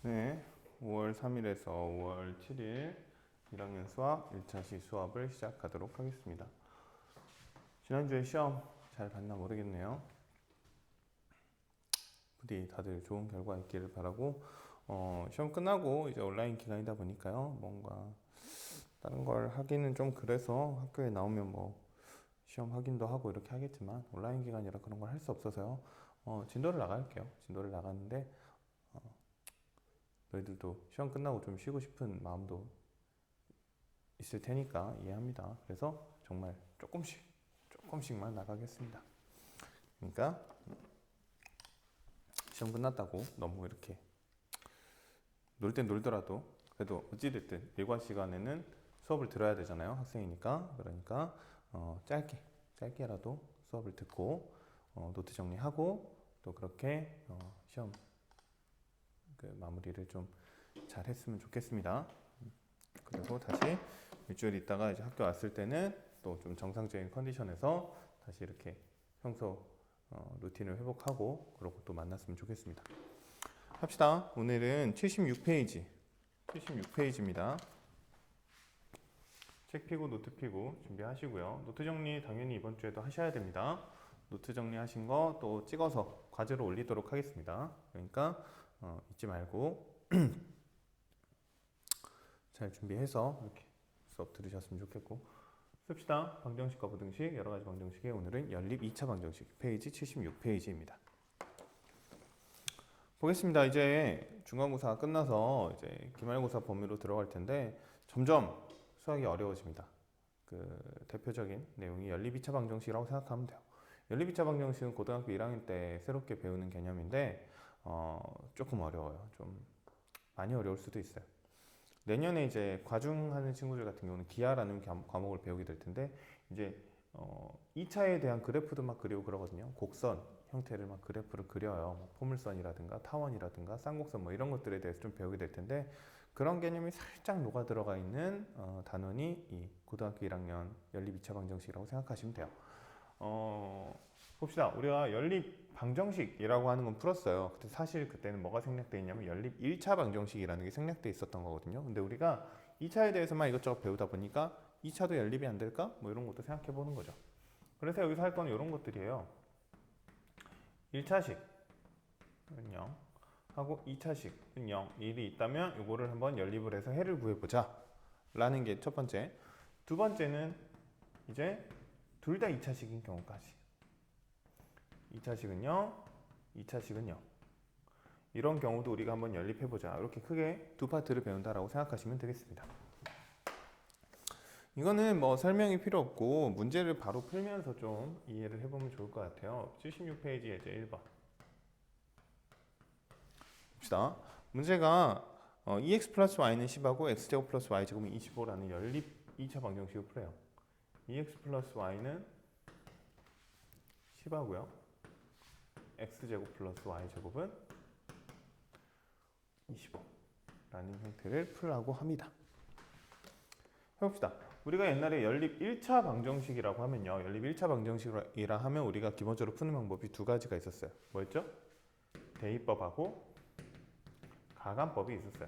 네, 5월 3일에서 5월 7일 1학년 수학 1차시 수업을 시작하도록 하겠습니다. 지난주에 시험 잘 봤나 모르겠네요. 부디 다들 좋은 결과 있기를 바라고 시험 끝나고 이제 온라인 기간이다 보니까요. 뭔가 다른 걸 하기는 좀 그래서 학교에 나오면 뭐 시험 확인도 하고 이렇게 하겠지만 온라인 기간이라 그런 걸 할 수 없어서요. 진도를 나갈게요. 진도를 나가는데 너희들도 시험 끝나고 좀 쉬고 싶은 마음도 있을 테니까 이해합니다. 그래서 정말 조금씩만 나가겠습니다. 그러니까 시험 끝났다고 너무 이렇게 놀 땐 놀더라도 그래도 어찌됐든 일과 시간에는 수업을 들어야 되잖아요. 학생이니까. 그러니까 짧게라도 수업을 듣고 노트 정리하고 또 그렇게 시험 그 마무리를 좀 잘 했으면 좋겠습니다. 그리고 다시 일주일 있다가 이제 학교 왔을 때는 또 좀 정상적인 컨디션에서 다시 이렇게 평소 루틴을 회복하고 그러고 또 만났으면 좋겠습니다. 합시다. 오늘은 76페이지입니다. 책 피고 노트 피고 준비하시고요. 노트 정리 당연히 이번 주에도 하셔야 됩니다. 노트 정리하신 거 또 찍어서 과제로 올리도록 하겠습니다. 그러니까 잊지 말고 잘 준비해서 이렇게 수업 들으셨으면 좋겠고 씁시다. 방정식과 부등식 여러 가지 방정식에 오늘은 연립 2차 방정식 페이지 76페이지입니다. 보겠습니다. 이제 중간고사가 끝나서 이제 기말고사 범위로 들어갈 텐데 점점 수학이 어려워집니다. 그 대표적인 내용이 연립 2차 방정식이라고 생각하면 돼요. 연립 2차 방정식은 고등학교 1학년 때 새롭게 배우는 개념인데 조금 어려워요. 좀 많이 어려울 수도 있어요. 내년에 이제 과중하는 친구들 같은 경우는 기하라는 과목을 배우게 될 텐데 이제 2차에 대한 그래프도 막 그리고 그러거든요. 곡선 형태를 막 그래프를 그려요. 뭐 포물선이라든가 타원이라든가 쌍곡선 뭐 이런 것들에 대해서 좀 배우게 될 텐데 그런 개념이 살짝 녹아 들어가 있는 단원이 이 고등학교 1학년 연립 2차 방정식이라고 생각하시면 돼요. 봅시다. 우리가 연립 방정식이라고 하는 건 풀었어요. 근데 사실 그때는 뭐가 생략되어 있냐면 연립 1차 방정식이라는 게 생략되어 있었던 거거든요. 근데 우리가 2차에 대해서만 이것저것 배우다 보니까 2차도 연립이 안 될까? 뭐 이런 것도 생각해 보는 거죠. 그래서 여기서 할 거는 이런 것들이에요. 1차식은 0 하고 2차식은 0, 1이 있다면 이거를 한번 연립을 해서 해를 구해보자 라는 게 첫 번째. 두 번째는 이제 둘 다 2차식인 경우까지 2차식은 0, 2차식은 0 이런 경우도 우리가 한번 연립해보자. 이렇게 크게 두 파트를 배운다라고 생각하시면 되겠습니다. 이거는 뭐 설명이 필요 없고 문제를 바로 풀면서 좀 이해를 해보면 좋을 것 같아요. 76페이지에 이제 1번 봅시다. 문제가 EX 플러스 Y는 10하고 X제곱 플러스 Y제곱은 25라는 연립 2차 방정식을 풀어요. EX 플러스 Y는 10하고요. X제곱 플러스 Y제곱은 25라는 형태를 풀라고 합니다. 해봅시다. 우리가 옛날에 연립 1차 방정식이라고 하면요. 연립 1차 방정식이라 하면 우리가 기본적으로 푸는 방법이 두 가지가 있었어요. 뭐였죠? 대입법하고 가감법이 있었어요.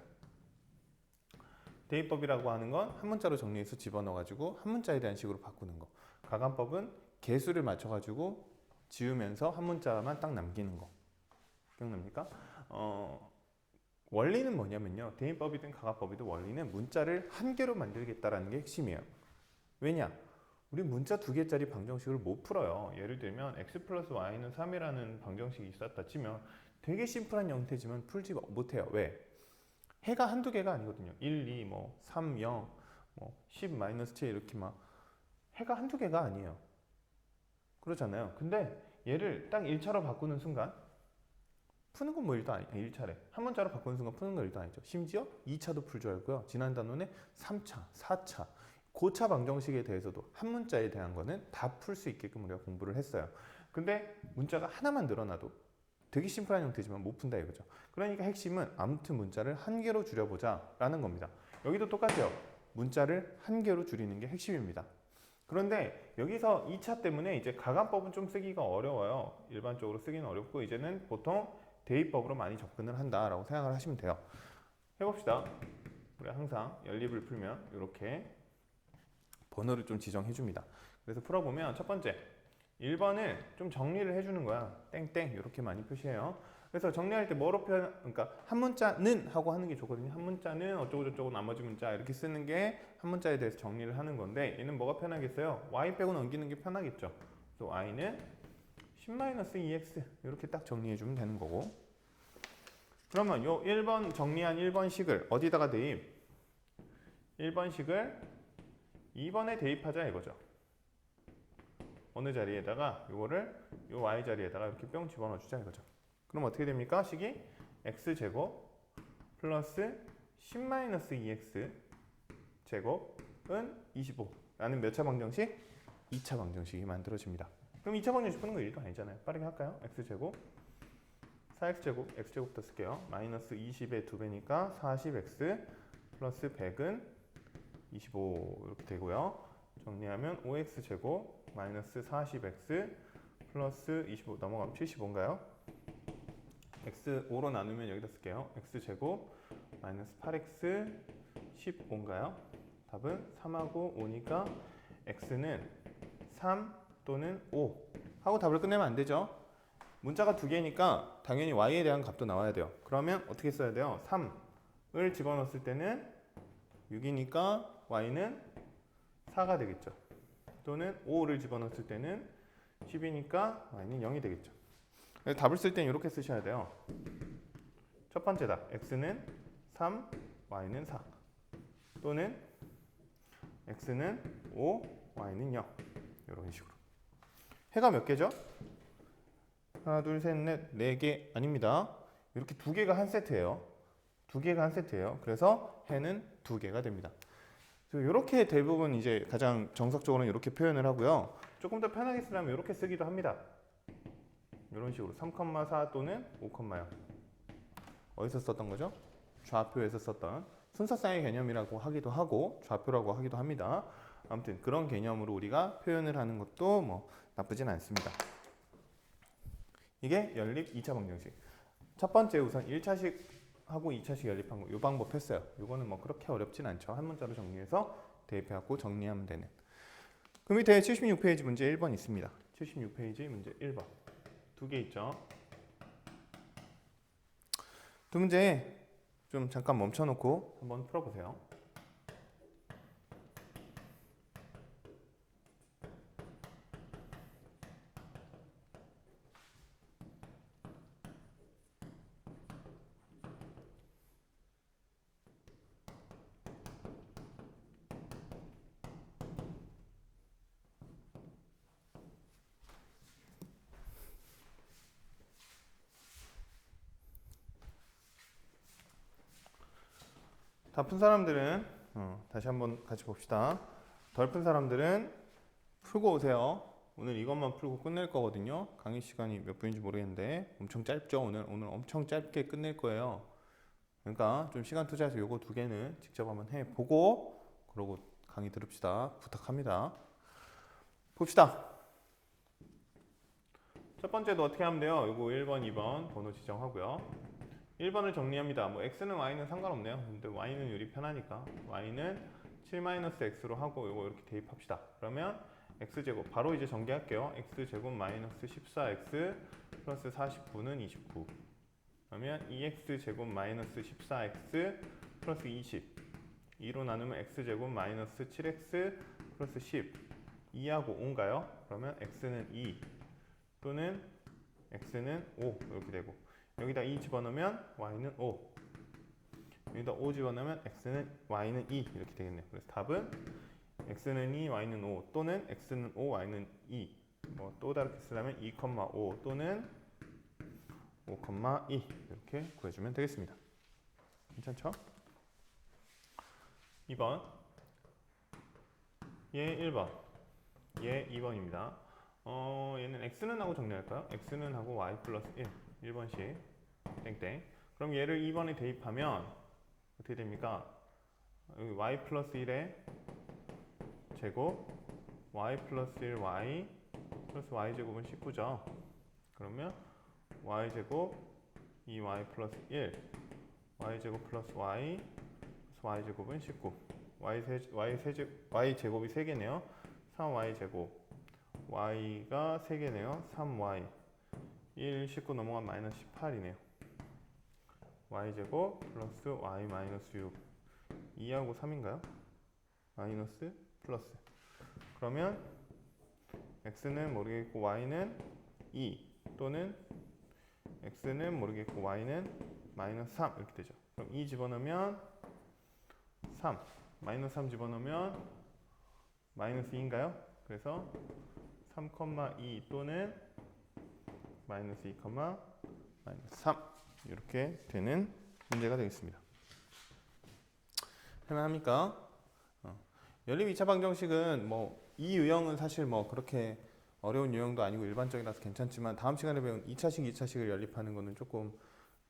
대입법이라고 하는 건 한 문자로 정리해서 집어넣어가지고 한 문자에 대한 식으로 바꾸는 거. 가감법은 개수를 맞춰가지고 지우면서 한 문자만 딱 남기는 거. 기억납니까? 원리는 뭐냐면요. 대입법이든 가감법이든 원리는 문자를 한 개로 만들겠다라는 게 핵심이에요. 왜냐? 우리 문자 두 개짜리 방정식을 못 풀어요. 예를 들면 x 플러스 y는 3이라는 방정식이 있었다 치면 되게 심플한 형태지만 풀지 못해요. 왜? 해가 한두 개가 아니거든요. 1, 2, 뭐 3, 0, 뭐 10, 마이너스 7 이렇게 막 해가 한두 개가 아니에요. 그렇잖아요. 근데 얘를 딱 1차로 바꾸는 순간 푸는 건 뭐 일도 아니에요. 1차래. 한 문자로 바꾸는 순간 푸는 건 일도 아니죠. 심지어 2차도 풀 줄 알고요. 지난 단원에 3차, 4차, 고차 방정식에 대해서도 한 문자에 대한 거는 다 풀 수 있게끔 우리가 공부를 했어요. 근데 문자가 하나만 늘어나도 되게 심플한 형태지만 못 푼다 이거죠. 그러니까 핵심은 아무튼 문자를 한 개로 줄여보자 라는 겁니다. 여기도 똑같아요. 문자를 한 개로 줄이는 게 핵심입니다. 그런데 여기서 2차 때문에 이제 가감법은 좀 쓰기가 어려워요. 일반적으로 쓰기는 어렵고 이제는 보통 대입법으로 많이 접근을 한다라고 생각을 하시면 돼요. 해봅시다. 우리가 항상 연립을 풀면 이렇게 번호를 좀 지정해 줍니다. 그래서 풀어보면 첫 번째 1번을 좀 정리를 해주는 거야. 땡땡 이렇게 많이 표시해요. 그래서 정리할 때 뭐로 표현, 그러니까 한 문자는 하고 하는 게 좋거든요. 한 문자는 어쩌고 저쩌고 나머지 문자 이렇게 쓰는 게 한 문자에 대해서 정리를 하는 건데 얘는 뭐가 편하겠어요? y 빼고 넘기는 게 편하겠죠. 그래서 y는 10-2x 이렇게 딱 정리해 주면 되는 거고. 그러면 요 1번 정리한 1번식을 어디다가 대입? 1번식을 2번에 대입하자 이거죠. 어느 자리에다가 요거를 요 y 자리에다가 이렇게 뿅 집어넣어 주자 이거죠. 그럼 어떻게 됩니까? 식이 x제곱 플러스 10-2x 제곱은 25라는 몇 차 방정식? 2차 방정식이 만들어집니다. 그럼 2차 방정식 푸는 거 일도 아니잖아요. 빠르게 할까요? x제곱 4x제곱 x제곱부터 쓸게요. 마이너스 20의 2배니까 40x 플러스 100은 25 이렇게 되고요. 정리하면 5x제곱 마이너스 40x 플러스 25 넘어가면 75인가요? x 5로 나누면 여기다 쓸게요. x제곱 마이너스 8x 15인가요? 답은 3하고 5니까 x는 3 또는 5 하고 답을 끝내면 안 되죠. 문자가 두 개니까 당연히 y에 대한 값도 나와야 돼요. 그러면 어떻게 써야 돼요? 3을 집어넣었을 때는 6이니까 y는 4가 되겠죠. 또는 5를 집어넣었을 때는 10이니까 y는 0이 되겠죠. 답을 쓸 때는 이렇게 쓰셔야 돼요. 첫 번째 답 x는 3, y는 4 또는 x는 5, y는 0 이런 식으로. 해가 몇 개죠? 하나, 둘, 셋, 넷, 네 개 아닙니다. 이렇게 두 개가 한 세트예요. 두 개가 한 세트예요. 그래서 해는 두 개가 됩니다. 이렇게 대부분 이제 가장 정석적으로는 이렇게 표현을 하고요. 조금 더 편하게 쓰려면 이렇게 쓰기도 합니다. 이런 식으로 3,4 또는 5,0 어디서 썼던 거죠? 좌표에서 썼던 순서상의 개념이라고 하기도 하고 좌표라고 하기도 합니다. 아무튼 그런 개념으로 우리가 표현을 하는 것도 뭐 나쁘진 않습니다. 이게 연립 2차 방정식. 첫 번째 우선 1차식 하고 2차식 연립한 거 이 방법 했어요. 이거는 뭐 그렇게 어렵진 않죠. 한 문자로 정리해서 대입해갖고 정리하면 되는. 그 밑에 76페이지 문제 1번 있습니다. 76페이지 문제 1번. 두 개 있죠. 두 문제 좀 잠깐 멈춰놓고 한번 풀어보세요. 다 푼 사람들은 다시 한번 같이 봅시다. 덜 푼 사람들은 풀고 오세요. 오늘 이것만 풀고 끝낼 거거든요. 강의 시간이 몇 분인지 모르겠는데 엄청 짧죠. 오늘 엄청 짧게 끝낼 거예요. 그러니까 좀 시간 투자해서 요거 두 개는 직접 한번 해보고 그러고 강의 들읍시다. 부탁합니다. 봅시다. 첫 번째도 어떻게 하면 돼요? 요거 1번, 2번 번호 지정하고요. 1번을 정리합니다. 뭐 x는 y는 상관없네요. 근데 y는 요리 편하니까 y는 7-x로 하고 요거 이렇게 대입합시다. 그러면 x제곱 바로 이제 전개할게요. x제곱 마이너스 14x 플러스 49는 29. 그러면 2x제곱 마이너스 14x 플러스 20. 2로 나누면 x제곱 마이너스 7x 플러스 10. 2하고 5인가요? 그러면 x는 2 또는 x는 5 이렇게 되고 여기다 2 집어넣으면 y는 5 여기다 5 집어넣으면 y는 2 이렇게 되겠네요. 그래서 답은 x는 2, y는 5 또는 x는 5, y는 2 뭐 또 다르게 쓰려면 2,5 또는 5,2 이렇게 구해주면 되겠습니다. 괜찮죠? 2번 얘 1번 얘 2번입니다. 얘는 x는 하고 정리할까요? x는 하고 y 플러스 1 1번씩 땡땡. 그럼 얘를 2번에 대입하면 어떻게 됩니까? 여기 y 플러스 1의 제곱 y 플러스 1y 플러스 y제곱은 19죠. 그러면 y제곱 2y 플러스 1 y제곱 플러스 y y제곱은 19 y제곱이 3개네요. 3y제곱 y가 3개네요. 3y 1, 19 넘어간 마이너스 18이네요. y제곱 플러스 y 마이너스 6 2하고 3인가요? 마이너스 플러스 그러면 x는 모르겠고 y는 2 또는 x는 모르겠고 y는 마이너스 3 이렇게 되죠. 그럼 2 집어넣으면 3 마이너스 3 집어넣으면 마이너스 2인가요? 그래서 3,2 또는 마이너스 2, 마이너스 3 이렇게 되는 문제가 되겠습니다. 할만합니까? 연립 2차 방정식은 이 유형은 사실 그렇게 어려운 유형도 아니고 일반적이라서 괜찮지만 다음 시간에 배운 2차식, 2차식을 연립하는 거는 조금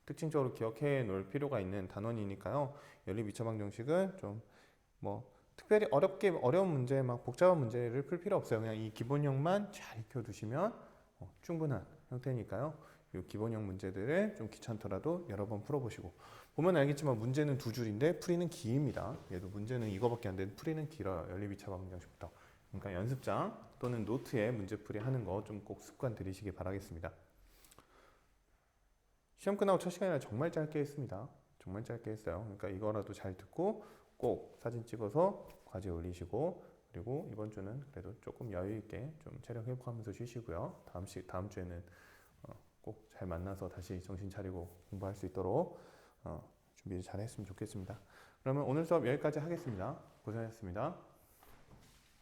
특징적으로 기억해 놓을 필요가 있는 단원이니까요. 연립 2차 방정식은 좀 특별히 어려운 문제, 복잡한 문제를 풀 필요 없어요. 그냥 이 기본형만 잘 익혀두시면 충분한 형태니까요. 이 기본형 문제들을 좀 귀찮더라도 여러 번 풀어보시고 보면 알겠지만 문제는 2줄인데 풀이는 깁니다. 얘도 문제는 이거밖에 안 되는데 풀이는 길어요. 연립 2차 방정식부터. 그러니까 연습장 또는 노트에 문제풀이 하는 거 좀 꼭 습관 들이시기 바라겠습니다. 시험 끝나고 첫 시간이라 정말 짧게 했습니다. 정말 짧게 했어요. 그러니까 이거라도 잘 듣고 꼭 사진 찍어서 과제에 올리시고 그리고 이번 주는 그래도 조금 여유 있게 좀 체력 회복하면서 쉬시고요. 다음 주에는 꼭 잘 만나서 다시 정신 차리고 공부할 수 있도록 준비 잘 했으면 좋겠습니다. 그러면 오늘 수업 여기까지 하겠습니다. 고생하셨습니다.